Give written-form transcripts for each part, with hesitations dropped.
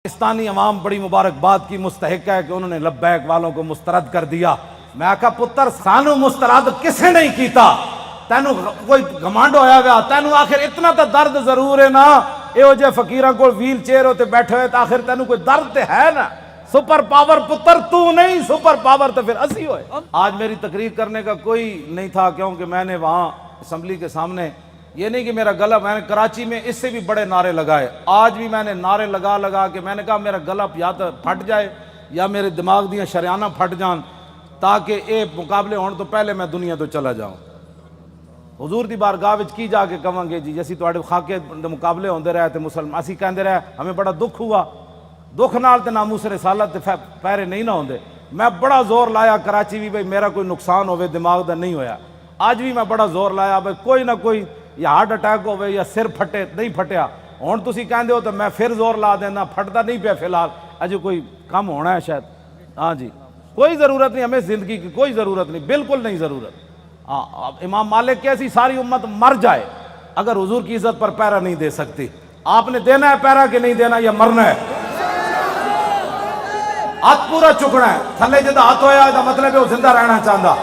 پاکستانی عوام بڑی مبارکباد کی مستحق ہے کہ انہوں نے لبیک والوں کو مسترد کر دیا۔ میں کہا پتر سانو مسترد کسے نہیں کیتا، تینو کوئی گھمانڈ ہویا گیا، تینو آخر اتنا تا درد ضرور ہے نا، اے جے فقیران کو ویل چیئر ہوتے بیٹھے ہوئے تو آخر تینو کوئی درد تے ہے نا۔ سپر پاور پتر تو نہیں، سپر پاور تو پھر اسی ہوئے۔ آج میری تقریر کرنے کا کوئی نہیں تھا، کیونکہ میں نے وہاں اسمبلی کے سامنے یہ نہیں کہ میرا گلا، میں نے کراچی میں اس سے بھی بڑے نعرے لگائے، آج بھی میں نے نعرے لگا کے میں نے کہا میرا گلا یا تو پھٹ جائے یا میرے دماغ دیاں شریانہ پھٹ جان، تاکہ اے مقابلے ہون تو پہلے میں دنیا تو چلا جاؤں۔ حضور دی بارگاہ وچ کی جا کے کہاں گے جی جیسی تواڈے خاکے دے مقابلے ہوندے رہے تے مسلمان اسی کہندے رہے ہمیں بڑا دکھ ہوا، دکھ نال تے ناموس رسالت تے پیرے نہیں نہ ہوندے۔ میں بڑا زور لایا کراچی بھی بھئی میرا کوئی نقصان ہوئے دماغ دا نہیں ہویا، آج بھی میں بڑا زور لایا بھئی کوئی نہ کوئی یا ہارٹ اٹیک ہوئے یا سر پھٹے، نہیں پھٹیا، ہون تسی کہندے ہو تو میں پھر زور لا دینا، پھٹتا نہیں پیا فی الحال، اجے کوئی کم ہونا ہے شاید۔ ہاں جی کوئی ضرورت نہیں، ہمیں زندگی کی کوئی ضرورت نہیں، بالکل نہیں ضرورت۔ امام مالک کیسی ساری امت مر جائے اگر حضور کی عزت پر پیرا نہیں دے سکتی۔ آپ نے دینا ہے پیرا کہ نہیں دینا، یا مرنا ہے؟ ہاتھ پورا چکنا ہے، تھلے جدہ ہاتھ ہویا ہے مطلب ہے وہ زندہ رہنا چاہتا۔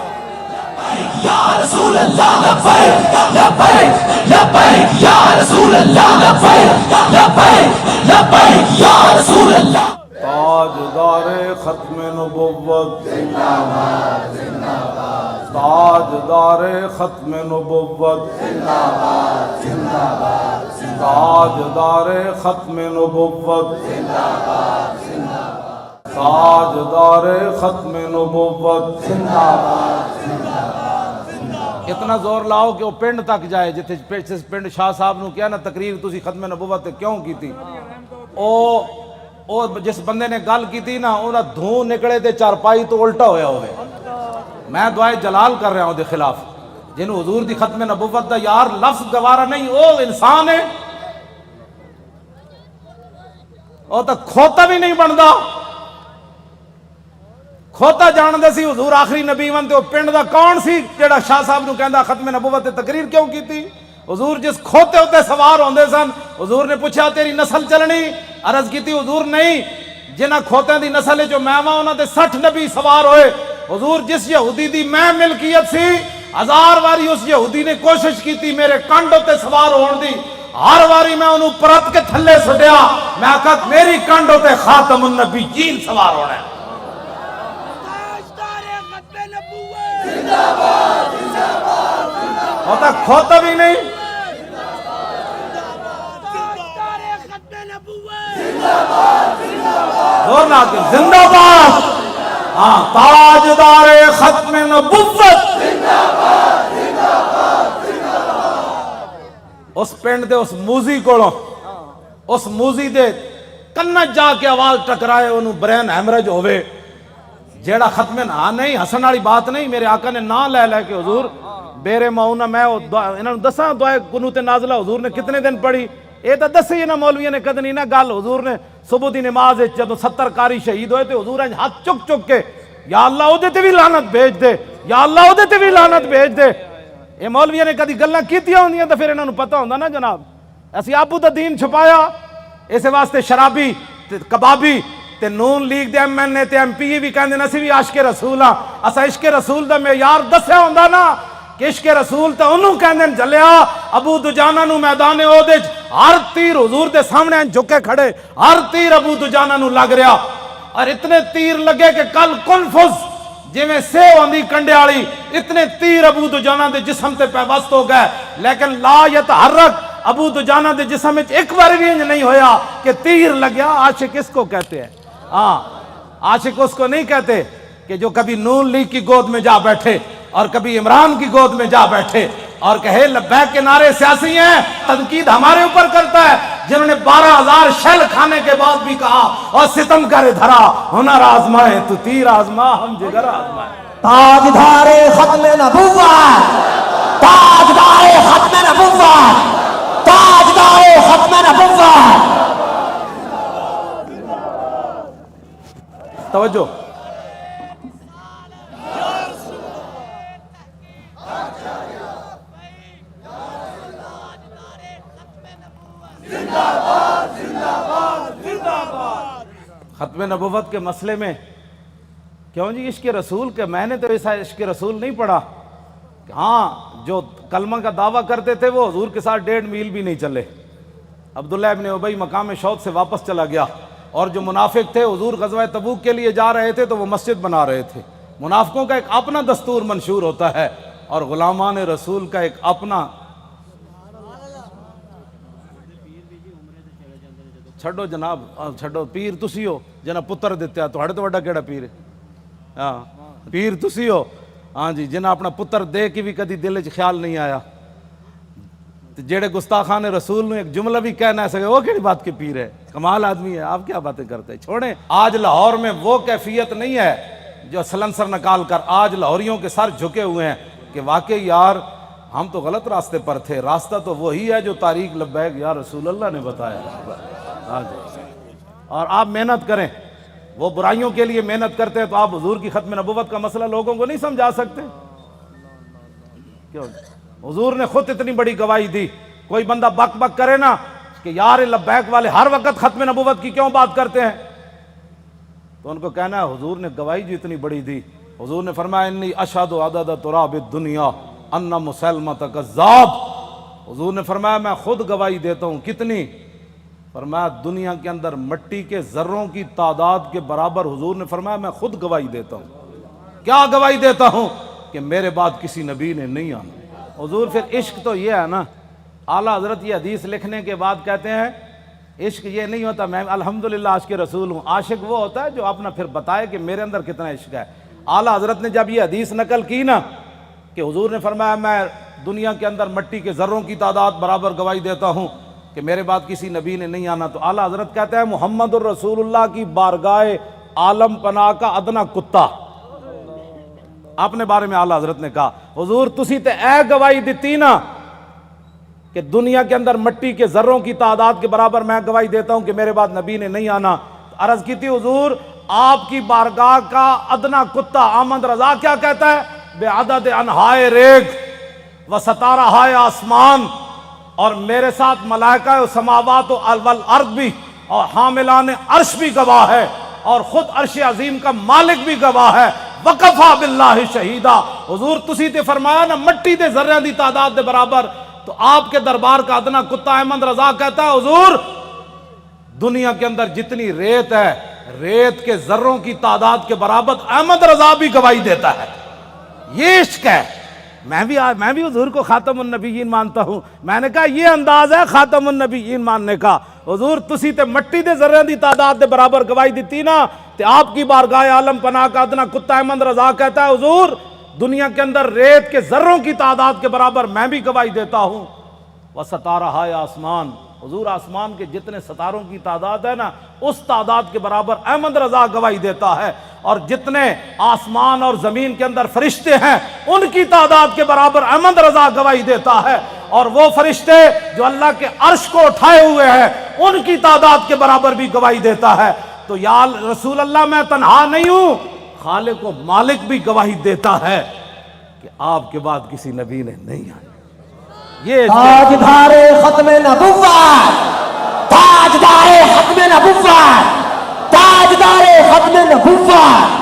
یا رسول اللہ لبیک لبیک لبیک یا رسول اللہ لبیک لبیک لبیک یا رسول اللہ۔ تاجدار ختم نبوت زندہ باد زندہ باد، تاجدار ختم نبوت زندہ باد زندہ باد، تاجدار ختم نبوت، زندہ باد زندہ باد، تاجدار ختم نبوت۔ زندہ باد زندہ باد۔ اتنا زور لاؤ کہ وہ پنڈ تک جائے، جتھے پنڈ شاہ صاحب نو کیا نا تقریر تسی ختم نبوت کیوں کی تھی، او جس بندے نے گل کی تھی نا انہاں دھوں نکلے تے چارپائی تو الٹا ہویا ہوئے۔ میں دعائے جلال کر رہا ہوں دے خلاف، جنہوں حضور دی ختم نبوت دا یار لفظ گوارا نہیں، او انسان ہے، او تا کھوتا بھی نہیں بندا، کھوتا جان دے سی حضور آخری نبی ون تے وہ پنڈ دا کون سی جڑا شاہ صاحب نو کہندا ختم نبوت تے تقریر کیوں کی تھی؟ حضور جس کھوتے ہوتے سوار ہوندے سن، حضور نے پوچھا تیری نسل چلنی؟ عرض کی تھی حضور نہیں، جنہ کھوتیں دی نسل جو میں وہاں انہاں دے 60 نبی سوار ہوئے۔ حضور جس یہودی دی میں ملکیت سی، 1000 واری اس یہودی نے کوشش کی تھی میرے کنڈ ہوتے سوار ہون دی، ہر واری میں انہوں پرت کے تھلے سٹیا، میں کہا میری کنڈ ہوتے خاتم النبیین سوار ہونا ہے۔ ہوتا کھوتا بھی نہیں، زور لاتے زندہ باد، ہاں تاجدار ختم نبوت۔ اس پنڈ دے اس موزی کوڑوں، اس موزی دے کنج جا کے آواز ٹکرائے انہوں برین ہیمرج ہوئے، جیڑا ختم ہاں نہیں حسن والی بات نہیں، میرے آقا نے نا لے لے کے حضور بیرے ماؤنا میں انہوں نے دساں دعائے قنوت نازلہ حضور نے کتنے دن پڑھی، اے تا دسی یہ نا مولویوں نے کدنی نا گل، حضور نے صبح دی نماز جدو 70 کاری شہید ہوئے تھے حضور نے ہاتھ چک چک کے یا اللہ او دے تے بھی لعنت بھیج دے، یا اللہ او دے تے بھی لعنت بھیج دے۔ اے مولویوں نے کدی گلاں کیتیاں ہوندیاں تو پھر انہوں نے پتہ ہوندا نا جناب، اسی آپو دا دین چھپایا، اس واسطے شرابی تے کبابی تے نون لیگ دے ایم این اے تے ایم پی بھی کہندے نسی بھی عاشق رسول ہاں، اسا عشق رسول دا معیار دسیا ہوندا نا کہ عشق رسول تے انہوں کہندے جلیا ابو دجانہ نو میدان احد وچ ہر تیر حضور دے سامنے جھکے کھڑے، ہر تیر ابو دجانہ نو لگ رہا، اور اتنے تیر لگے کہ کل کنفذ جویں سیو ہوندی کنڈے والی، اتنے تیر ابو دجانہ دے جسم تے پیوست ہو گئے، لیکن لا یتحرک ابو دجانہ دے جسم وچ ایک بار بھی نہیں ہویا کہ تیر لگیا۔ عاشق کس کو کہتے ہیں؟ ہاں عاشق اس کو نہیں کہتے کہ جو کبھی نون لیگ کی گود میں جا بیٹھے اور کبھی عمران کی گود میں جا بیٹھے اور کہے لبیک کے نعرے سیاسی ہیں، تنقید ہمارے اوپر کرتا ہے، جنہوں نے 12,000 شیل کھانے کے بعد بھی کہا اور ستم کرے دھرا ہنر آزمائے تو تیر آزما ہم جگر آزمائے۔ تاجدار ختم نبوت، تاجدار ختم نبوت، تاجدار ختم نبوت۔ توجہ، زندہ باد زندہ باد زندہ باد۔ ختم نبوت کے مسئلے میں کیوں جی عشق رسول کے میں نے تو ایسا عشق رسول نہیں پڑھا. ہاں جو کلمہ کا دعویٰ کرتے تھے وہ حضور کے ساتھ 1.5 میل بھی نہیں چلے. عبداللہ ابن ابی مقام شوط سے واپس چلا گیا. اور جو منافق تھے حضور غزوہ تبوک کے لیے جا رہے تھے تو وہ مسجد بنا رہے تھے. منافقوں کا ایک اپنا دستور منشور ہوتا ہے اور غلامان رسول کا ایک اپنا. چھڈو جناب چھڈو, پیر تسی ہو جنہاں پتر دیتے تہاڈے تو وڈا کیڑا پیر ہے. ہاں پیر تسی ہو ہاں جی, جنہاں اپنا پتر دے کے بھی کدی دل وچ خیال نہیں آیا. جیڑے گستاخان رسول نے ایک جملہ بھی کہنا ہے وہ کیڑی بات کے پیر ہے, کمال آدمی ہے, آپ کیا باتیں کرتے ہیں. چھوڑیں, آج لاہور میں وہ کیفیت نہیں ہے جو سلنسر نکال کر آج لاہوریوں کے سر جھکے ہوئے ہیں کہ واقعی یار ہم تو غلط راستے پر تھے, راستہ تو وہی ہے جو طریق لبیک یا رسول اللہ نے بتایا. ہاں جی, اور آپ محنت کریں. وہ برائیوں کے لیے محنت کرتے ہیں تو آپ حضور کی ختم نبوت کا مسئلہ لوگوں کو نہیں سمجھا سکتے کیوں؟ حضور نے خود اتنی بڑی گواہی دی. کوئی بندہ بک بک کرے نا کہ یار لبیک والے ہر وقت ختم نبوت کی کیوں بات کرتے ہیں, تو ان کو کہنا ہے حضور نے گواہی جو اتنی بڑی دی. حضور نے فرمایا انی اشہد عدد تراب الدنیا ان مسلمۃ کذاب. حضور نے فرمایا میں خود گواہی دیتا ہوں. کتنی؟ فرمایا دنیا کے اندر مٹی کے ذروں کی تعداد کے برابر. حضور نے فرمایا میں خود گواہی دیتا ہوں. کیا گواہی دیتا ہوں؟ کہ میرے بعد کسی نبی نے نہیں آنا. حضور پھر عشق تو یہ ہے نا, اعلیٰ حضرت یہ حدیث لکھنے کے بعد کہتے ہیں عشق یہ نہیں ہوتا میں الحمدللہ عاشق رسول ہوں. عاشق وہ ہوتا ہے جو اپنا پھر بتائے کہ میرے اندر کتنا عشق ہے. اعلیٰ حضرت نے جب یہ حدیث نقل کی نا کہ حضور نے فرمایا میں دنیا کے اندر مٹی کے ذروں کی تعداد برابر گواہی دیتا ہوں کہ میرے بعد کسی نبی نے نہیں آنا, تو اعلیٰ حضرت کہتے ہیں محمد الرسول اللہ کی بارگاہ عالم پناہ کا ادنا کتا. اپنے بارے میں اعلیٰ حضرت نے کہا حضور تسی تے اے گواہی دیتی نا کہ دنیا کے اندر مٹی کے ذروں کی تعداد کے برابر میں گواہی دیتا ہوں کہ میرے بعد نبی نے نہیں آنا. عرض کی تھی حضور آپ کی بارگاہ کا ادنا کتا احمد رضا کیا کہتا ہے؟ بے عدد انہائے ریگ و ستارہائے آسمان, اور میرے ساتھ ملائکہ و سماوات و والارض بھی اور حاملان عرش بھی گواہ ہے اور خود عرش عظیم کا مالک بھی گواہ ہے. وقفا باللہ شہیدہ. حضور تسی تے فرمایا نا مٹی دے ذریاں دی تعداد دے برابر, تو آپ کے دربار کا ادنا کتا احمد رضا کہتا ہے حضور دنیا کے اندر جتنی ریت ہے ریت کے ذروں کی تعداد کے برابر احمد رضا بھی گواہی دیتا ہے. یہ عشق ہے. میں بھی حضور کو خاتم النبیین مانتا ہوں. میں نے کہا یہ انداز ہے خاتم النبیین ماننے کا. حضور تسی تے مٹی دے ذریاں دی تعداد دے برابر گواہی دیتی نا, تے آپ کی بارگاہ عالم پناہ کا ادنا کتا احمد رضا کہتا ہے حضور دنیا کے اندر ریت کے ذروں کی تعداد کے برابر میں بھی گواہی دیتا ہوں. وستارہائے آسمان, حضور آسمان کے جتنے ستاروں کی تعداد ہے نا اس تعداد کے برابر احمد رضا گواہی دیتا ہے. اور جتنے آسمان اور زمین کے اندر فرشتے ہیں ان کی تعداد کے برابر احمد رضا گواہی دیتا ہے. اور وہ فرشتے جو اللہ کے عرش کو اٹھائے ہوئے ہیں ان کی تعداد کے برابر بھی گواہی دیتا ہے. تو یا رسول اللہ میں تنہا نہیں ہوں, خالق و مالک بھی گواہی دیتا ہے کہ آپ کے بعد کسی نبی نے نہیں آنا. یہ تاجدار ختم نبوت, تاجدار ختم نبوت, تاجدار ختم نبوت.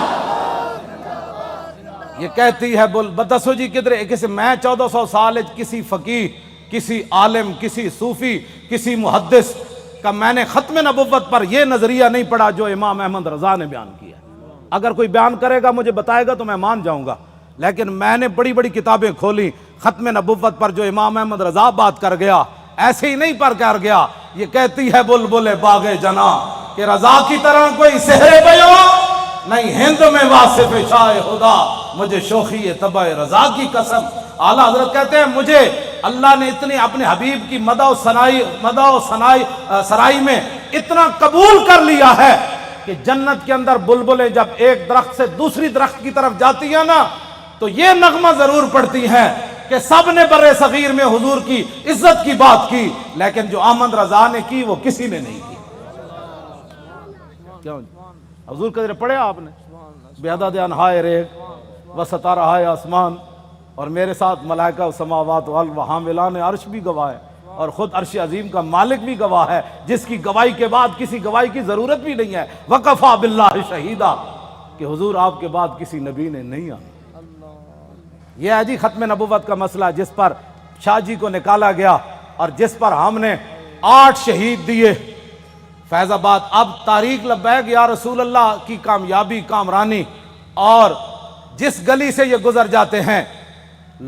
یہ کہتی ہے بتسو جی کدھر کسی میں 1400 سال کسی فقیہ کسی عالم کسی صوفی کسی محدث کا میں نے ختم نبوت پر یہ نظریہ نہیں پڑھا جو امام احمد رضا نے بیان کیا. اگر کوئی بیان کرے گا مجھے بتائے گا تو میں مان جاؤں گا, لیکن میں نے بڑی بڑی کتابیں کھولی ختم نبوت پر جو امام احمد رضا بات کر گیا ایسے ہی نہیں پر کر گیا. یہ کہتی ہے بلبل باغ جنا کہ رضا کی طرح کوئی سحر بیان نہیں ہند میں واصف شاہ خدا, مجھے شوخی طبع رضا کی قسم. اعلیٰ حضرت کہتے ہیں مجھے اللہ نے اتنی اپنے حبیب کی مدح و سرائی میں اتنا قبول کر لیا ہے کہ جنت کے اندر بلبلیں جب ایک درخت سے دوسری درخت کی طرف جاتی ہیں نا تو یہ نغمہ ضرور پڑتی ہیں کہ سب نے بر صغیر میں حضور کی عزت کی بات کی, لیکن جو احمد رضا نے کی وہ کسی نے نہیں کی. کیوں حضور قدر پڑھے آپ نے بیعدد انہائے ریگ و ستارہائے آسمان, اور میرے ساتھ ملائکہ و سماوات و حاملان عرش بھی گواہ ہے, اور خود عرش عظیم کا مالک بھی گواہ ہے، جس کی گواہی کے بعد کسی گواہی کی ضرورت بھی نہیں ہے، وَقَفَا بِاللَّهِ شَهِيدًا، کہ حضور آپ کے بعد کسی نبی نے نہیں آنا۔ یہ ہے جی ختم نبوت کا مسئلہ، جس پر شاہ جی کو نکالا گیا اور جس پر ہم نے 8 شہید دیے فیض آباد۔ اب تاریخ لبیک یا رسول اللہ کی کامیابی کامرانی، اور جس گلی سے یہ گزر جاتے ہیں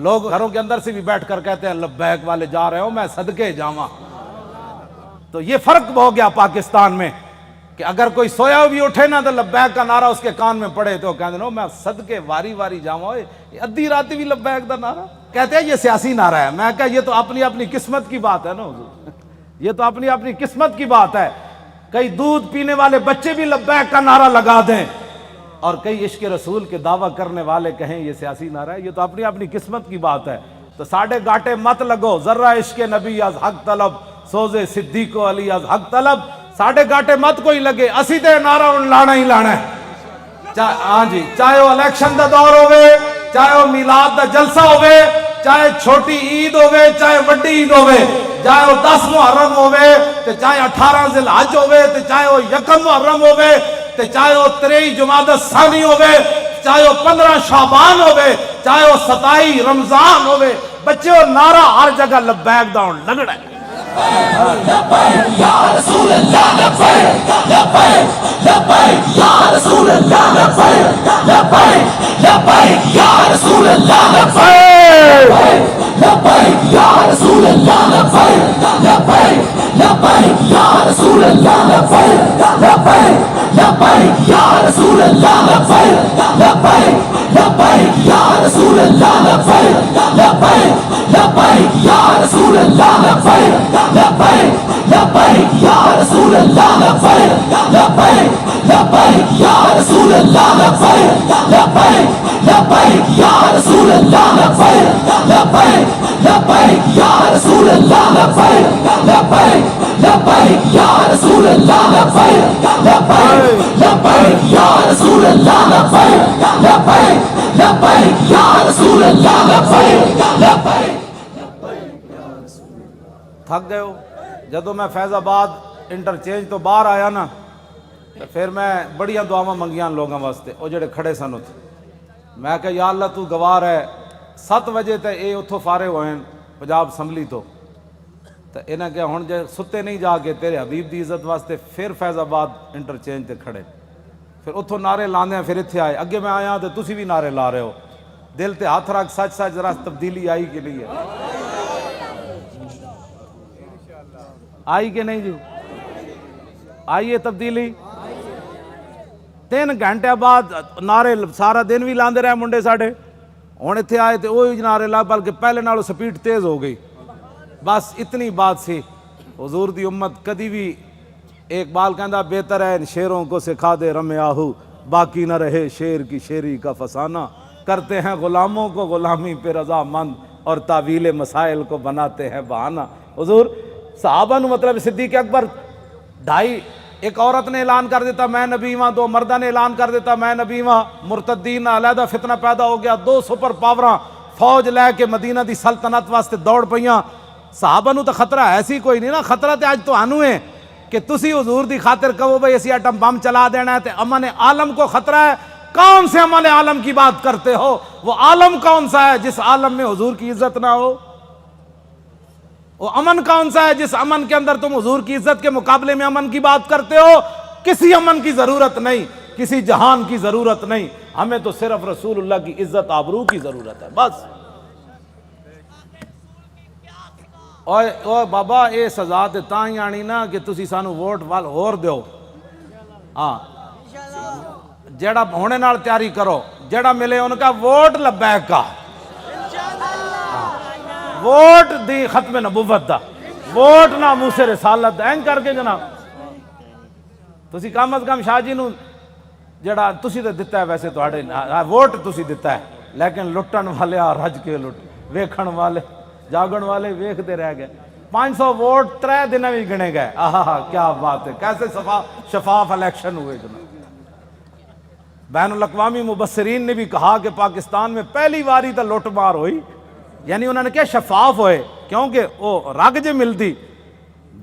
لوگ گھروں کے اندر سے بھی بیٹھ کر کہتے ہیں لبیک والے جا رہے ہو، میں صدقے جاواں۔ تو یہ فرق ہو گیا پاکستان میں کہ اگر کوئی سویا بھی اٹھے نا تو لبیک کا نعرہ اس کے کان میں پڑے تو کہتے ہیں میں صدقے واری واری جاواں، ادھی راتی بھی لبیک دا نعرہ کہتے ہیں یہ سیاسی نعرہ ہے۔ میں کہا یہ تو اپنی اپنی قسمت کی بات ہے نا حضور، یہ تو اپنی اپنی قسمت کی بات ہے۔ کئی دودھ پینے والے بچے بھی لبیک کا نعرہ لگا دیں اور کئی عشق رسول کے دعویٰ کرنے والے کہیں یہ سیاسی نعرہ ہے، یہ تو اپنی اپنی قسمت کی بات ہے۔ تو ساڑھے گاٹے مت لگو، ذرہ عشق نبی از حق طلب، سوزے صدیق و علی از حق طلب، ساڑھے گاٹے مت کوئی لگے، اسی تے نعرہ ان لانا ہی لانا ہے۔ ہاں جی، چاہے وہ الیکشن دا دور ہوئے، چاہے وہ میلاد دا جلسہ ہوئے، چاہے چھوٹی عید ہوئے چاہے وڈی عید ہوئے، چاہے وہ 10 محرم ہوئے تے چاہے 18 ذی الحج ہوئے تے چاہے وہ 1 محرم ہوئے تے چاہے وہ 23 جمادی الثانی ہوئے، چاہے وہ 15 شعبان ہوئے، چاہے وہ 27 رمضان ہوئے، بچے وہ نعرہ ہر جگہ لبیک دا لگڑا ہے۔ لبیک یا رسول اللہ، لبیک لبیک لبیک یا رسول اللہ، لبیک لبیک لبیک یا رسول اللہ، لبیک لبیک یا رسول اللہ، لبیک لبیک لبیک یا رسول اللہ، لبیک لبیک لبیک یا رسول اللہ، لبیک لبیک لبیک یا رسول اللہ، لبیک لبیک لبیک یا رسول اللہ، لبیک لبیک لبیک یا رسول اللہ، لبیک لبیک لبیک یا رسول اللہ، لبیک لبیک لبیک یا رسول اللہ، لبیک لبیک لبیک یا رسول اللہ، لبیک لبیک لبیک یا رسول اللہ، لبیک لبیک لبیک یا رسول اللہ، لبیک لبیک لبیک یا رسول اللہ، لبیک لبیک۔ تھک گئے ہو؟ جدو میں فیض آباد انٹرچینج تو باہر آیا نا تو پھر میں بڑیاں دعاواں منگیاں لوگوں واسطے، وہ جڑے کھڑے سن اتھے، میں کہ یا اللہ تو گوار ہے 7 بجے تے اے اتھوں فارغ ہوئے پنجاب اسمبلی تو انہیں کہ ہن جے ستے نہیں جا کے تیرے حبیب دی عزت واسطے پھر فیض آباد انٹرچینج تے کھڑے، پھر اتھوں نعرے لاندے ہیں، پھر اتھے آئے، اگے میں آیا تو تسی بھی نعرے لا رہے ہو، دل تے ہاتھ رکھ، سچ سچ ذرا تبدیلی آئی کہ نہیں ہے؟ آئی کہ نہیں جی؟ آئیے تبدیلی؟ 3 گھنٹے بعد نعرے سارا دن بھی لاندے رہے منڈے ساڑھے، ہن اتھے آئے تے وہی نعرے لا، بلکہ پہلے نالوں سپیڈ تیز ہو گئی۔ بس اتنی بات سی، حضور دی امت کدی بھی، ایک بال کہندا بہتر ہے ان شیروں کو سکھا دے رم آہو، باقی نہ رہے شیر کی شیری کا فسانہ، کرتے ہیں غلاموں کو غلامی پہ رضا مند اور تعویل مسائل کو بناتے ہیں بہانہ۔ حضور صحابہ نو مطلب صدیق اکبر 2.5، ایک عورت نے اعلان کر دیتا میں نبی ہاں، 2 مردہ نے اعلان کر دیتا میں نبی ہاں، مرتدین علیحدہ فتنہ پیدا ہو گیا، 2 سپر پاوراں فوج لے کے مدینہ دی سلطنت واسطے دوڑ پئیاں۔ صحابہ نو تو خطرہ ایسی کوئی نہیں نا، خطرہ تے آج تو آنو ہے کہ تسی حضور دی خاطر کہو بھئی اسی ایٹم بم چلا دینا ہے، تے امن عالم کو خطرہ ہے۔ کون سے امن عالم کی بات کرتے ہو؟ وہ عالم کون سا ہے جس عالم میں حضور کی عزت نہ ہو؟ وہ امن کون سا ہے جس امن کے اندر تم حضور کی عزت کے مقابلے میں امن کی بات کرتے ہو؟ کسی امن کی ضرورت نہیں، کسی جہان کی ضرورت نہیں، ہمیں تو صرف رسول اللہ کی عزت آبرو کی ضرورت ہے بس۔ اوہ بابا اے سزا تے تاں ہی آنی نا کہ تسی سانو ووٹ وال ہور دیو، ہاں جیڑا ہونے نال تیاری کرو، جیڑا ملے ان کا ووٹ لبیک کا، ووٹ دی ختم نبوت دا، ووٹ نہ موس رسالت دا، این کر کے جناب تسی کم از کم شاہ جی نو جڑا تسی تے دتا ہے، ویسے تواڈے ووٹ تسی دتا ہے، لیکن لٹن والے رج کے لٹ، ویکھن والے جاگن والے ویکھتے رہ گئے۔ 500 ووٹ 3 دن بھی گنے گئے، آہا کیا بات ہے، کیسے شفاف الیکشن ہوئے جناب۔ بین الاقوامی مبصرین نے بھی کہا کہ پاکستان میں پہلی باری تو لوٹ مار ہوئی، یعنی انہوں نے کیا شفاف ہوئے، کیونکہ وہ رگ جے ملتی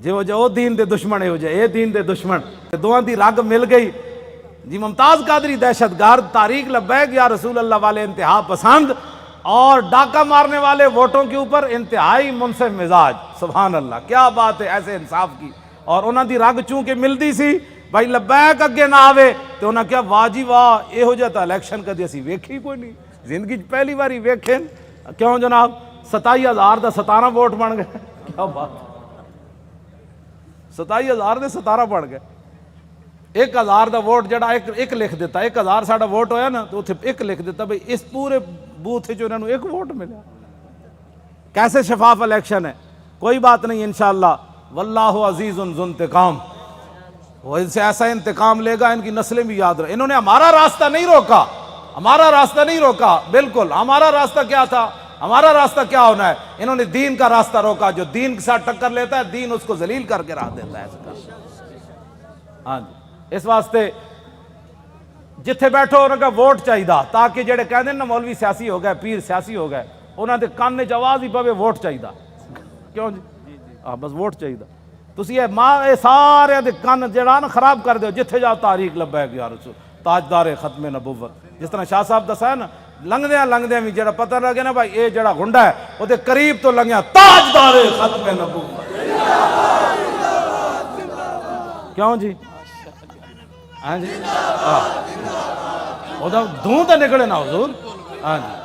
جو دین دے دشمن ہو جائے، اے دین دے دشمن دوہاں دی رگ مل گئی جی۔ ممتاز قادری دہشت گرد، طارق لبیک یا رسول اللہ والے انتہا پسند، اور ڈاکہ مارنے والے ووٹوں کے اوپر انتہائی منصف مزاج۔ سبحان اللہ، کیا بات ہے ایسے انصاف کی۔ اور انہاں دی رگ چونکہ ملتی سی، بھائی لبیک اگے نہ آوے تو انہاں کیا واہ جی واہ، یہ ہو جاتا الیکشن کدی اسی ویکھی کوئی نہیں، زندگی پہلی باری ویکھیں۔ کیوں جناب 27,000 دا 17 ووٹ بن گئے، کیا بات، 27,000 دے 17 بن گئے۔ 1,000 دا ووٹ جڑا ایک لکھ دیتا، 1,000 ساڑا ووٹ ہویا نا تو اتھے ایک لکھ دیتا، بھئی اس پورے بوتھ جو انہوں نے ایک ووٹ ملیا۔ کیسے شفاف الیکشن ہے، کوئی بات نہیں انشاءاللہ، واللہ عزیز ذو انتقام، وہ ان سے ایسا انتقام لے گا ان کی نسلیں بھی یاد رہے۔ انہوں نے ہمارا راستہ نہیں روکا، ہمارا راستہ نہیں روکا، بالکل ہمارا راستہ کیا تھا، ہمارا راستہ کیا ہونا ہے، انہوں نے دین کا راستہ روکا۔ جو دین کے ساتھ ٹکر لیتا ہے دین اس کو ذلیل کر کے رکھ دیتا ہے۔ ہاں جی، اس واسطے جتھے بیٹھو انہوں کا ووٹ چاہیے تاکہ جڑے کہتے ہیں نا مولوی سیاسی ہو گئے، پیر سیاسی ہو گئے، انہوں نے کان نے آواز ہی پوے ووٹ چاہیے۔ کیوں جی؟ بس ووٹ چاہیے۔ تسی یہ سارے دے کان جڑا نا خراب کر دیو، جتھے جاؤ طارق لبیک یا رسول، تاجدار ختم نبوت۔ جس طرح شاہ صاحب دسا ہے نا، لنگدیاں بھی جڑا پتہ لگے نا بھائی اے جڑا گنڈا ہے وہ دے قریب تو لنگیا تاجدار ختم نبوت۔ کیوں جی؟ ہاں جی، وہ دھوں تے نکلے نا حضور۔ ہاں جی،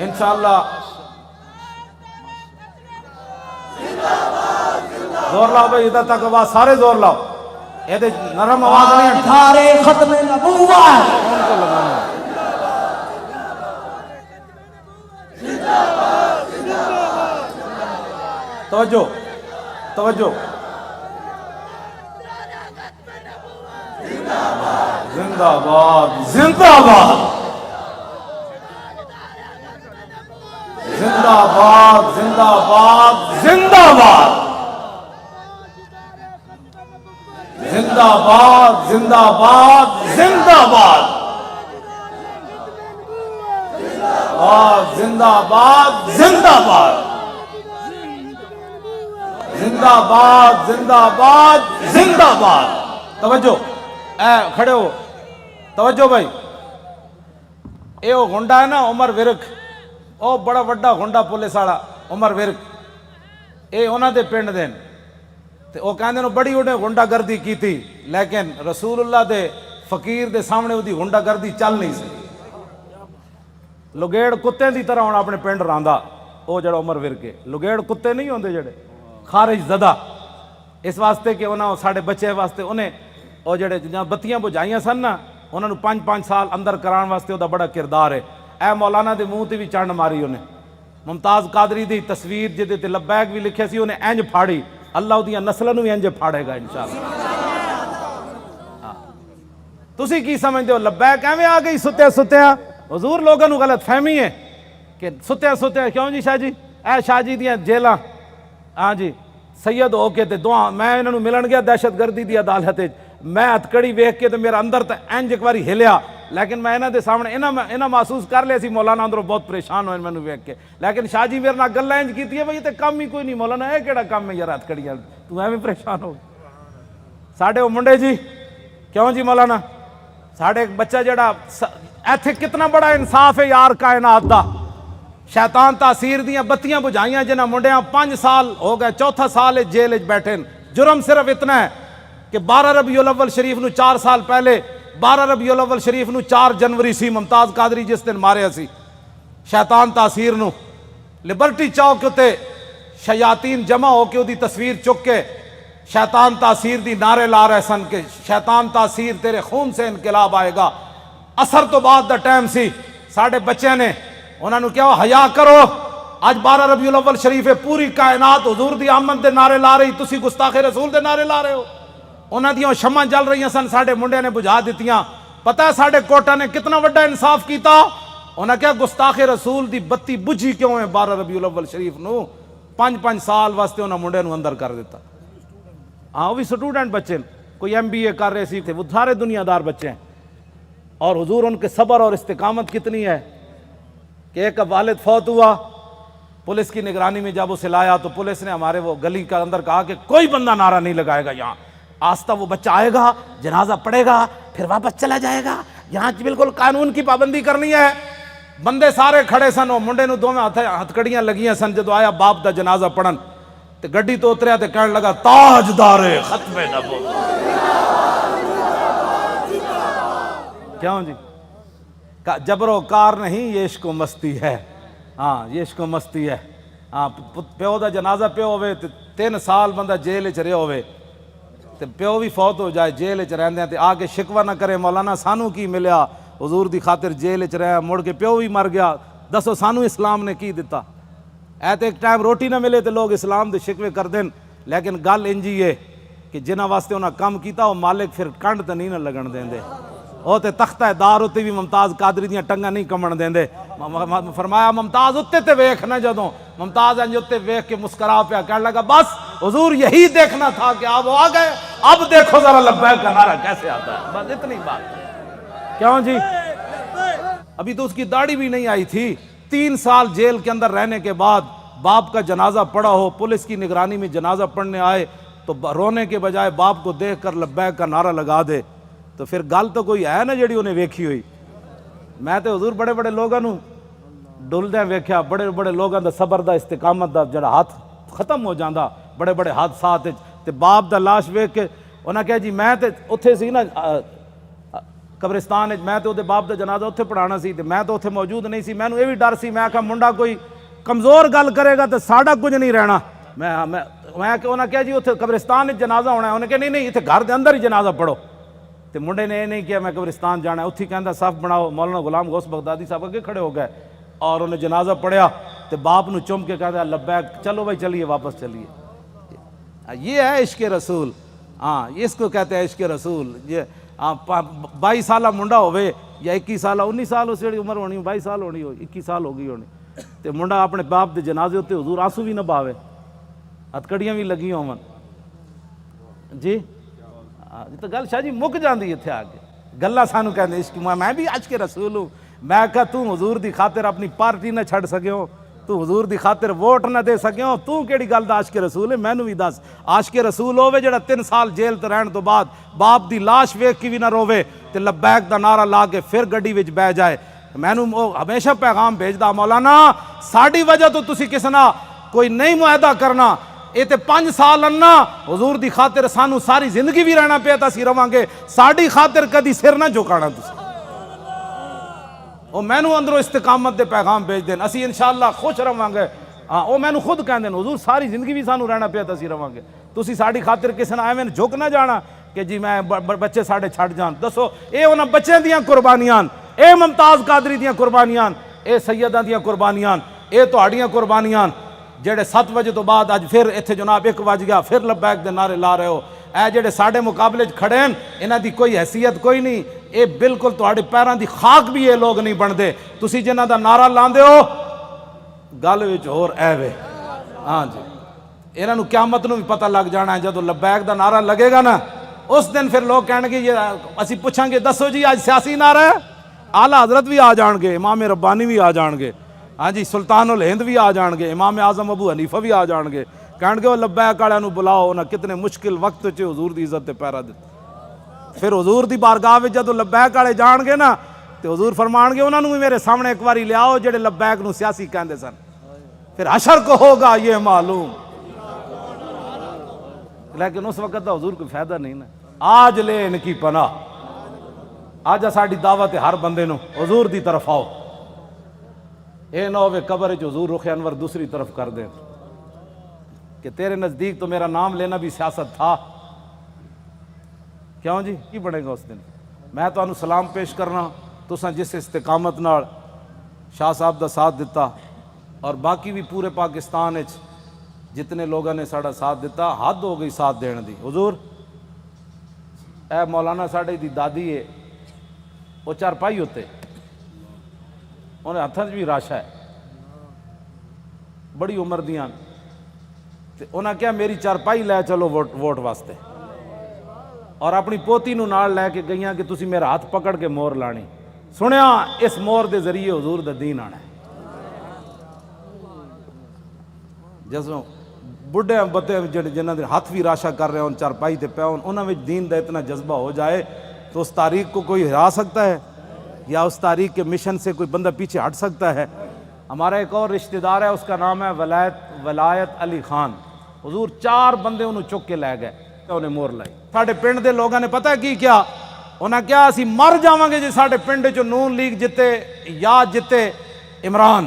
انشاءاللہ زور لاؤ بھائی، ادھر تک آواز سارے زور لاؤ، یہ دے نرم آواز نہیں ہے، تھارے ختم نبوت، ان کو لگانا ہے۔ توجہ توجہ، زندہ باد زندہ باد زندہ باد زندہ باد زندہ باد زندہ باد زندہ باد زندہ باد زندہ باد زندہ باد زندہ باد زندہ باد زندہ باد۔ توجہ، اے کھڑے ہو، توجہ بھائی، اے وہ گنڈا ہے نا عمر ورک، او بڑا وڈا گنڈا پولیس والا عمر ورک، اے انہاں دے پنڈ دین تے او کہندے نے بڑی انہیں گنڈا گردی کی تھی، لیکن رسول اللہ دے فقیر دے سامنے وہ دی گنڈا گردی چل نہیں سی۔ لگیڑ کتے دی طرح ہونا اپنے پنڈ راندا، او جڑا عمر ورک ہے، لگیڑ کتے نہیں ہوندے جڑے خارج زدہ، اس واسطے کہ انہاں ساڑھے بچے واسطے انہیں او جڑے جہاں بتیاں بجھائیاں سن نا انہوں نے 5 سال اندر کران واسطے وہ دا بڑا کردار ہے۔ اے مولانا دے منہ تے بھی چنڈ ماری انہیں، ممتاز قادری دی تصویر جدے تے لبیک بھی لکھے سی انہیں انج پھاڑی، اللہ دیاں نسلوں بھی انج پھاڑے گا انشاءاللہ۔ تسی کی سمجھتے ہو لبیک ایویں آ گئی ستیاں؟ حضور لوگوں کو غلط فہمی ہے کہ ستیاں کیوں جی شاہ جی، اے شاہ جی دیاں جیلاں، ہاں جی سید ہو کے تے دعا میں انہوں نے ملن گیا دہشت گردی دی عدالت، میں ہتکڑی ویکھ کے تے میرا اندر تے انج ایک باری ہلیا، لیکن میں انہاں دے سامنے انہاں محسوس کر لیا سی مولانا اندروں بہت پریشان ہوئے مینوں ویکھ کے، لیکن شاہ جی میرے نال گلاں انج کیتی ہے بھئی تے کم ہی کوئی نہیں مولانا، اے کیڑا کم ہے یار ہتکڑیاں، تو ایویں پریشان ہو ساڈے او منڈے جی۔ کیوں جی مولانا ساڈے ایک بچہ جڑا ایتھے کتنا بڑا انصاف ہے یار کائنات دا، شیطان تاثیر دیاں بتیاں بجھائیاں جنہاں منڈیاں 5 سال ہو گئے، 4تھا سال جیل وچ بیٹھے، جرم صرف اتنا ہے کہ 12 ربیع الاول شریف نو 4 سال پہلے 12 ربیع الاول شریف نو 4 جنوری سی ممتاز قادری جس دن ماریا سی شیطان تاثیر نو، لبرٹی چوک تے شیاطین جمع ہو کے دی تصویر چک کے شیطان تاثیر دی نعرے لا رہے سن کہ شیطان تاثیر تیرے خون سے انقلاب آئے گا۔ اثر تو بعد دا ٹائم سی، ساڑھے بچے نے انہوں نے کیا حیا کرو، آج 12 ربیع الاول شریف ہے، پوری کائنات حضور دی آمد دے نعرے لا رہی، تسی گستاخ رسول دے نعرے لا رہے ہو۔ انہاں دیاں شمع جل رہی سن، ساڑھے منڈے نے بجھا دیتیاں۔ پتہ ہے ساڑھے کوٹا نے کتنا وڈا انصاف کیتا، انہاں کیا گستاخ رسول دی بتی بجھی کیوں ہے 12 ربیع الاول شریف نو 5 سال واسطے انہاں منڈے نو اندر کر دیتا۔ ہاں وہ بھی سٹوڈنٹ بچے کوئی MBA کر رہے سی تھے، وہ سارے دنیا دار بچے ہیں. اور حضور ان کے صبر اور استقامت کتنی ہے کہ ایک والد فوت ہوا، پولیس کی نگرانی میں جب اسے لایا تو پولیس نے ہمارے وہ گلی کے اندر کہا کہ کوئی بندہ نعرہ نہیں لگائے گا یہاں. آستہ وہ بچہ آئے گا، جنازہ پڑے گا، پھر واپس چلا جائے گا. یہاں بالکل قانون کی پابندی کرنی ہے. بندے سارے کھڑے سن، وہ منڈے نو دو میں ہتھکڑیاں لگیاں سن. جدو آیا باپ دا جنازہ پڑھن تے گڈی تو اتریا تے کہنے لگا تاجدار ختم نبوت. کیوں جی؟ جبر و کار نہیں، یہ عشق و مستی ہے. ہاں یہ عشق و مستی ہے. ہاں پیو دا جنازہ پیو ہوئے تے 3 سال بندہ جیل وچ رہے ہوئے تے پیو بھی فوت ہو جائے جیل وچ رہندے تے آ کے شکوہ نہ کرے مولانا سانو کی ملیا، حضور دی خاطر جیل وچ رہیا، مڑ کے پیو بھی مر گیا، دسو سانو اسلام نے کی دیتا؟ تے ایک ٹائم روٹی نہ ملے تے لوگ اسلام دے شکوے کر دین. لیکن گل انجی ہے کہ جنہاں واسطے انہاں کم کیتا وہ مالک پھر کنڈ تے نہیں نہ لگن دیندے. وہ تے تختہ دار اتے بھی ممتاز قادری دیاں ٹنگاں نہیں کمن دیندے. فرمایا ممتاز اتے تے ویکھ نہ، جدوں ممتاز انج اتے ویکھ کے مسکرا پیا کہنے لگا بس حضور یہی دیکھنا تھا کہ آپ آ گئے، اب دیکھو ذرا لبیک کا نعرہ کیسے آتا ہے. بس اتنی بات. کیوں جی؟ ابھی تو اس کی داڑھی بھی نہیں آئی تھی. 3 سال جیل کے اندر رہنے کے بعد باپ کا جنازہ پڑا ہو، پولیس کی نگرانی میں جنازہ پڑھنے آئے تو رونے کے بجائے باپ کو دیکھ کر لبیک کا نعرہ لگا دے تو پھر گل تو کوئی ہے نا جڑی انہیں ویکھی ہوئی. میں تو حضور بڑے بڑے لوگوں ڈلدے ویکھیا، بڑے بڑے لوگوں دا صبر دا استقامت دا جڑا ہاتھ ختم ہو جاندا بڑے بڑے حادثات تے باپ دا لاش ویکھ کے انہاں کہا جی میں تے اتھے سی نا قبرستان میں تو باپ دا جنازہ اتھے پڑھانا سی تے میں تو اتھے موجود نہیں سی. میں نو یہ بھی ڈر سی، میں آکھا منڈا کوئی کمزور گل کرے گا تو ساڈا کچھ نہیں رہنا. میں انہاں کہا جی اتھے قبرستان جنازہ ہونا ہے. انہیں کہا نہیں اتھے گھر دے اندر ہی جنازہ پڑھو. تے منڈے نے یہ نہیں کیا میں قبرستان جانا ہے. اتھی کہندا صف بناؤ. مولانا غلام غوث بغدادی صاحب اگے کھڑے ہو گئے اور انہیں جنازہ پڑھیا تے باپ نو چم کے کہتا لبیک، چلو بھائی چلیے واپس چلیے. یہ ہے عشق رسول. ہاں اس کو کہتے ہیں عشق رسول. یہ 22 سالہ منڈا ہوئے یا 21 سالہ 19 سال اس عمر ہونی، 22 سال ہونی ہو 21 سال ہو گئی ہونی تے منڈا اپنے باپ دے جنازے ہوتے حضور آنسو بھی نہ باوے، ہتھکڑیاں بھی لگی ہون. جی تو گل شاہ جی مک جاندی اتھے آ کے گلاں سانو کہندے عشق. میں بھی عشق رسول ہوں. میں کہا تو حضور دی خاطر اپنی پارٹی نہ چھڑ سکے ہو، تو حضور دی خاطر ووٹ نہ دے سکے ہو، تو کیڑی گل دا عاشق رسول ہے؟ مینوں بھی دس. عاشق رسول ہوے جڑا 3 سال جیل تے رہن تو بعد باپ دی لاش ویکھ کے بھی نہ روے تے لبیک دا نعرہ لا کے پھر گڈی وچ بہ جائے. مینوں ہمیشہ پیغام بھیجدا مولانا ساڈی وجہ تو تسی کس نہ کوئی نہیں معاہدہ کرنا. یہ تے 5 سال انا حضور دی خاطر سانو ساری زندگی بھی رہنا پیا تا سی رواں گے، ساڈی خاطر کدی سر نہ جھکانا تسی. وہ مینوں اندروں استقامت دے پیغام بھیج دین، اسی انشاءاللہ خوش رواں گے. ہاں وہ مینوں خود کہہ دین حضور ساری زندگی بھی سانو رہنا پیا تا سی رواں گے، تسی ساڈی خاطر کس نہ ایویں جھک نہ جانا کہ جی میں بچے ساڈے چھڈ جان. دسو اے انہاں بچیاں دیاں قربانیاں، اے ممتاز قادری دیاں قربانیاں، اے سیداں دیاں قربانیاں، اے تہاڈیاں قربانیاں جڑے 7 بجے تو بعد اج پھر ایتھے جناب 1 بج گیا پھر لبیک دے نعرے لا رہے ہو. اے جڑے ساڈے مقابلے کھڑے ہیں انہاں دی کوئی حیثیت کوئی نہیں. اے بالکل تہاڈے پیراں دی خاک بھی یہ لوگ نہیں بندے. تسی جنہاں دا نعرہ لاندے ہو گل وچ ہور اے وے. ہاں جی انہاں نو قیامت نو بھی پتہ لگ جانا ہے جدوں لبیک دا نعرہ لگے گا نا اس دن پھر لوگ کہن گے یہ اسی پوچھاں گے دسو جی آج سیاسی نعرہ ہے؟ اعلیٰ حضرت بھی آ جان گے، امام ربانی بھی آ جان گے، ہاں جی سلطان الہند بھی آ جان گے، امام اعظم ابو حنیفہ بھی آ جان گے. کہن گے وہ لبیک والے نو بلاؤ، انہاں کتنے مشکل وقت چ حضور دی عزت تے پیرا دتا. پھر حضور دی بارگاہ وچ جدوں لبیک والے جان گے نا تے حضور فرمان گے انہاں نو بھی میرے سامنے ایک واری لیاؤ جڑے لبیک نو سیاسی کہندے سن. پھر حشر کو ہوگا یہ معلوم. لیکن اس وقت دا حضور کوئی فائدہ نہیں نا. آج لے ان کی پناہ، آج ساڈی دعوت ہے ہر بندے نو حضور دی طرف آؤ. اے نہ ہوئے قبر وچ حضور رخ انور دوسری طرف کر دیں کہ تیرے نزدیک تو میرا نام لینا بھی سیاست تھا. کیوں جی کی بنے گا اس دن؟ میں تو انہوں سلام پیش کرنا تساں جس استقامت نال شاہ صاحب دا ساتھ دیتا اور باقی بھی پورے پاکستان وچ جتنے لوگوں نے ساڑا ساتھ دیتا، حد ہو گئی ساتھ دین دی. حضور اے مولانا ساڑے دی دادی ہے، وہ چارپائی ہوتے انہیں ہتھاں بھی راشا ہے بڑی عمر دیاں تے انہاں کیا میری چارپائی لے چلو ووٹ واسطے. اور اپنی پوتی نو نال لے کے گئیاں کہ تسی میرا ہاتھ پکڑ کے مور لانی. سنیا اس مور دے ذریعے حضور دا دین آنا ہے. جسوں بڑھے بتے جنہاں دے ہاتھ بھی راشا کر رہے ہوں چارپائی تے پے ہون انہاں وچ دین دا اتنا جذبہ ہو جائے تو اس تاریخ کو کوئی ہرا سکتا ہے یا اس تاریخ کے مشن سے کوئی بندہ پیچھے ہٹ سکتا ہے؟ ہمارا ایک اور رشتہ دار ہے، اس کا نام ہے ولایت علی خان. حضور 4 بندے انہوں چک کے لے گئے تے انہیں مور لائی. ساڈے پنڈ دے لوگاں نے پتہ کی کیا انہاں کیا اسی مر جاواں گے جے ساڈے پنڈ چوں نون لیگ جتے یا جتے عمران،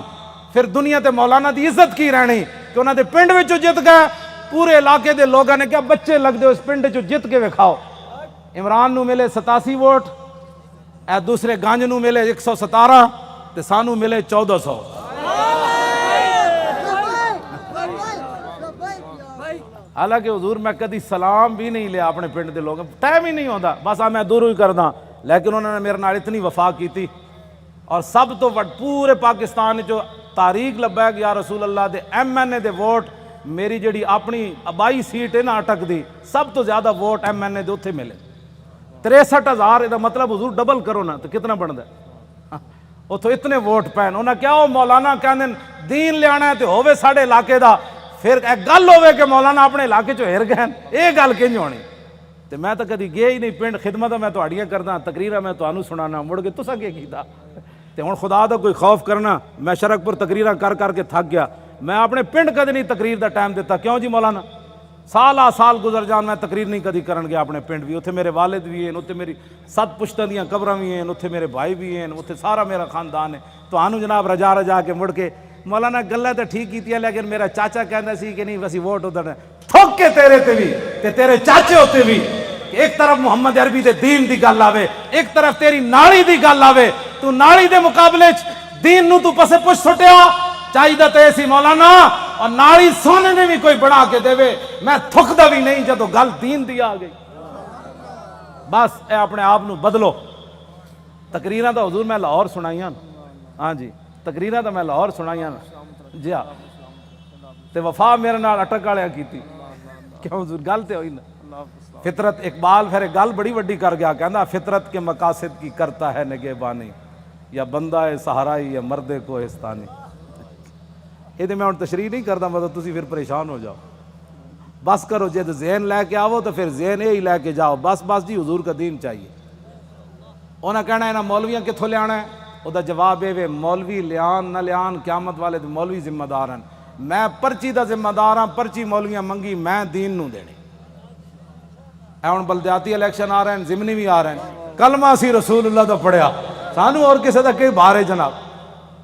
پھر دنیا تے مولانا دی عزت کی رہنی کہ انہاں دے پنڈ وچوں جت گئے. پورے علاقے دے لوگاں نے کیا بچے لگ دے اس پنڈ چوں جت کے وکھاؤ. عمران نو ملے 87 ووٹ، اے دوسرے گانج نو ملے 117 تے سانو ملے 1400. حالانکہ حضور میں کدی سلام بھی نہیں لیا اپنے پنڈ دے لوگوں، ٹائم ہی نہیں ہوندا، بس میں دوروں ہی کردا. لیکن انہوں نے میرے نال اتنی وفا کی اور سب تو پورے پاکستان جو تاریخ لبا ہے کہ یا رسول اللہ دے ایم این اے دے ووٹ میری جڑی اپنی آبائی سیٹ ہے نا اٹک دی سب تو زیادہ ووٹ ایم این اے دے اتھے ملے 63,000. دا مطلب حضور ڈبل کرو نا تو کتنا بندا ہے؟ اتھوں اتنے ووٹ پین. انہاں کیا وہ مولانا کہندے دین لیانا ہے تے ہووے ساڈے علاقے دا، پھر ایک گل ہوے کہ مولانا اپنے علاقے چوں ہر گئے، یہ گل کنج ہونی؟ تے میں تو کدی گیا ہی نہیں پنڈ. خدمت میں تہاڈیاں کردا، تقریراں میں تانوں سنانا، مڑ کے تساں کی کیتا؟ تے ہن خدا دا کوئی خوف کرنا. میں شرک پور تقریراں کر کے تھک گیا. میں اپنے پنڈ کدی نہیں تقریر دا ٹائم دیتا. کیوں جی مولانا؟ سال گزر جان میں تقریر نہیں کدی کرن گیا اپنے پنڈ بھی. اتھے میرے والد بھی ہیں، اتھے میری 7 پشتاں دیاں قبراں بھی ہیں، اتھے میرے بھائی بھی ہیں، اتھے سارا میرا خاندان ہے. تانوں جناب رجا کے مڑ کے مولانا گلاں تے ٹھیک کیتیاں، لیکن میرا چاچا کہندا سی کہ نہیں وسی ووٹ ادھر تھوک کے تیرے تے بھی تے تیرے چاچے ہوتے بھی. ایک طرف محمد عربی دے دین دی گل آوے، ایک طرف تیری نالی دی گل آوے، تو نالی دے مقابلے چ دین نو تو پسے پچھ سٹیا. چاہیے تے سی مولانا اور نالی سونے نے بھی کوئی بنا کے دے. میں تھکدا بھی نہیں جدو گل دین دی آ گئی. بس اے اپنے آپ نو بدلو. تقریراں تو حضور میں لاہور سنائیاں. ہاں جی تقریراں تو میں لاہور سنائیاں. جی ہاں تے وفا میرے نال اٹک والیاں کیتی. کیوں حضور گل تے ہوئی نا. فطرت اقبال پھر گل بڑی وڈی کر گیا، کہندا فطرت کے مقاصد کی کرتا ہے نگہبانی، یا بندہ ہے سہارائی یا مرد کوہستانی. یہ میں ہوں تشریح نہیں کرتا، مطلب تسی پھر پریشان ہو جاؤ. بس کرو جے ذہن لے کے آو تو پھر ذہن یہی لے کے جاؤ. بس جی حضور کا دین چاہیے. انہیں کہنا ہے نا مولویاں کتوں لیا ہے، وہ جواب یہ مولوی لیان نہ لیان قیامت والے تو مولوی ذمہ دار ہیں. میں پرچی دا ذمہ دار ہاں، پرچی مولویاں منگی میں دین نو دینی. اے ہن بلدیاتی الیکشن آ رہے ہیں، ضمنی بھی آ رہے ہیں، کلمہ سی رسول اللہ دا پڑھیا، سانو اور کسی دا کئی بار ہے جناب.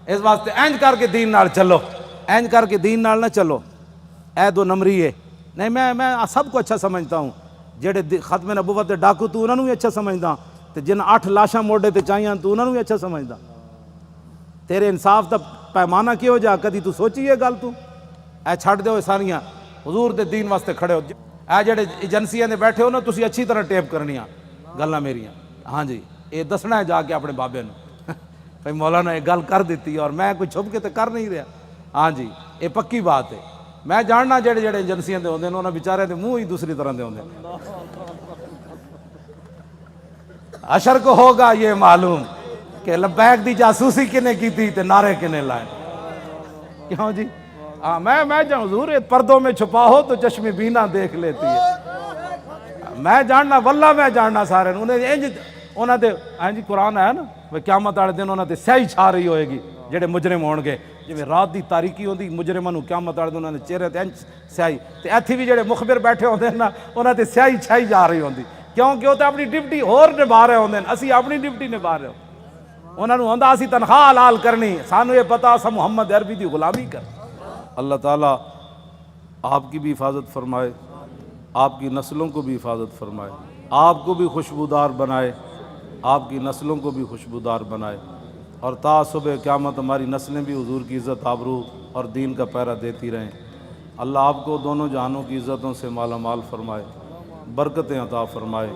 اس واسطے اینج کر کے دین نال چلو، اینج کر کے دین نال نہ چلو. اے 2 نمبری ہے نہیں. میں سب کو اچھا سمجھتا ہوں. جڑے ختم نبوت دے ڈاکو تو انہوں بھی اچھا سمجھدا، تے جن 8 لاشاں موڈے تے چاہیاں تو انہوں بھی اچھا سمجھدا. تیرے انصاف دا پیمانہ کیوں جا کدی تو سوچی ہے گل؟ تو اے چھڑ دیو ساریاں حضور دے دین واسطے کھڑے ہو. اے جڑے ایجنسیاں دے بیٹھے ہو نا تسی اچھی طرح ٹیپ کرنیاں گلاں میریاں. ہاں جی یہ دسنا ہے جا کے اپنے بابے نو بھائی مولانا یہ گل کر دیتی اور میں کوئی چھپ کے تو کر نہیں رہا. ہاں جی یہ پکی بات ہے. میں جاننا جڑے جڑے ایجنسیاں دے ہوندے نے انہاں بیچارے دے منہ ہی دوسری طرح دے ہوندے. حشر کو ہوگا یہ معلوم کہ لبیک دی جاسوسی کنے کی تھی تے نعرے کنے لائے. کیوں جی؟ میں جان حضور پردوں میں چھپا ہو تو چشم بینا دیکھ لیتی ہے. میں جاننا واللہ میں جاننا سارے انہاں دے. ہاں جی قرآن ہے نا قیامت والے دن انہاں تے سیاہی چھا رہی ہوئے گی جڑے مجرم ہون گے. جی رات دی تاریکی ہوندی مجرماں نوں قیامت والے دن انہاں دے چہرے تے سیاہی تے ایتھے بھی جڑے مخبر بیٹھے ہوندے نا انہاں تے سیاہی چھائی جا رہی ہوندی. کیونکہ وہ تو اپنی ڈیوٹی ہور نبھا رہے ہوندے ہیں، اسی اپنی ڈیوٹی نبھا رہے ہوں. انہاں نوں ہوندا اسی تنخواہ حلال کرنی، سانو یہ پتہ اساں محمد عربی دی غلامی کر. اللہ تعالیٰ آپ کی بھی حفاظت فرمائے، آپ کی نسلوں کو بھی حفاظت فرمائے، آپ کو بھی خوشبودار بنائے، آپ کی نسلوں کو بھی خوشبودار بنائے، اور تا صبح قیامت ہماری نسلیں بھی حضور کی عزت آبرو اور دین کا پہرا دیتی رہیں. اللہ آپ کو دونوں جہانوں کی عزتوں سے مالا مال فرمائے، برکتیں عطا فرمائے،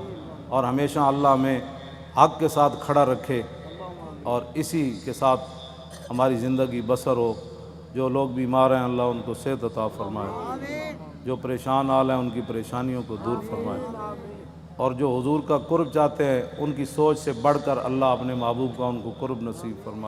اور ہمیشہ اللہ ہمیں حق کے ساتھ کھڑا رکھے اور اسی کے ساتھ ہماری زندگی بسر ہو. جو لوگ بیمار ہیں اللہ ان کو صحت عطا فرمائے، جو پریشان حال ہیں ان کی پریشانیوں کو دور فرمائے، اور جو حضور کا قرب چاہتے ہیں ان کی سوچ سے بڑھ کر اللہ اپنے محبوب کا ان کو قرب نصیب فرمائے۔